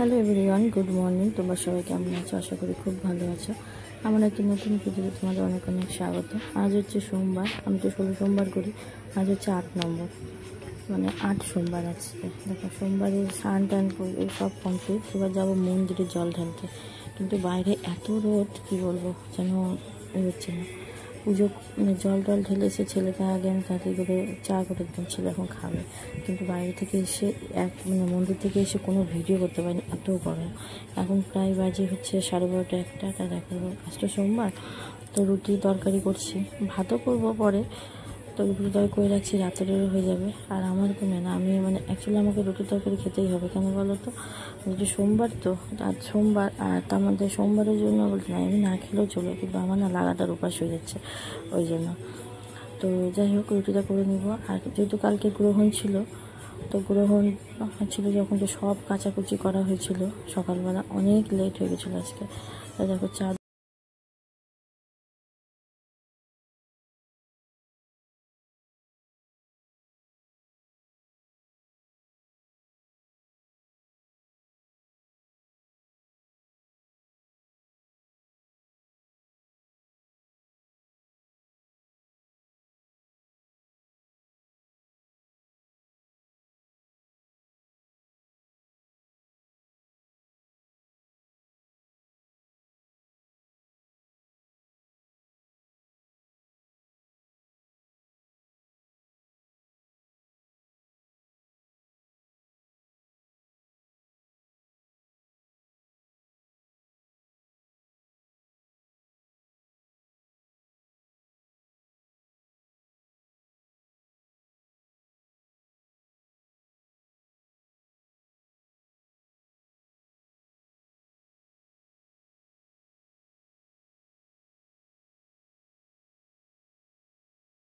Hello everyone, good morning. তোমরা সবাই কেমন আছো? আশা করি খুব ভালো আছো। আমার একটি নতুন ভিডিওতে তোমাদের অনেক অনেক স্বাগত। আজ হচ্ছে সোমবার, আমি তো 16 সোমবার করি। আজ হচ্ছে 8 নম্বর, মানে 8 সোমবার আজকে। দেখো, সোমবারে স্নান টান করে সব কমপ্লিট। এবার যাবো মন্দিরে জল ঢালতে, কিন্তু বাইরে এত রোদ, কি বলবো, যেন হচ্ছে না। পুজো মানে জল টল ঢেলে এসে ছেলেকে আগে আমি তাড়াতাড়ি করে চা করে দিতাম, ছেলে এখন খাবে। কিন্তু বাইরে থেকে এসে মানে মন্দির থেকে এসে কোনো ভিডিও করতে পারিনি, এত গরম। এখন প্রায় বাজে হচ্ছে 12:30 1টা। তার এখন আজকে সোমবার, তো রুটি তরকারি করছি, ভাতও করবো পরে। তো রুটি তরকারি করে রাখছি, রাতেরও হয়ে যাবে। আর আমার কোনো না, আমি মানে অ্যাকচুয়ালি আমাকে রুটি তরকারি খেতেই হবে। কেন বলো তো, যে সোমবার তো, আজ সোমবার, আর তার মধ্যে সোমবারের জন্য বলতে না, আমি না খেলেও চলে, কিন্তু আমার না লাগাতার উপাস হয়ে যাচ্ছে ওই জন্য। তো যাই হোক, রুটিটা করে নিব। আর যেহেতু কালকে গ্রহণ ছিল, তো গ্রহণ ছিল যখন, তো সব কাচাকুচি করা হয়েছিল সকালবেলা, অনেক লেট হয়ে গেছিলো আজকে। তো দেখো, চা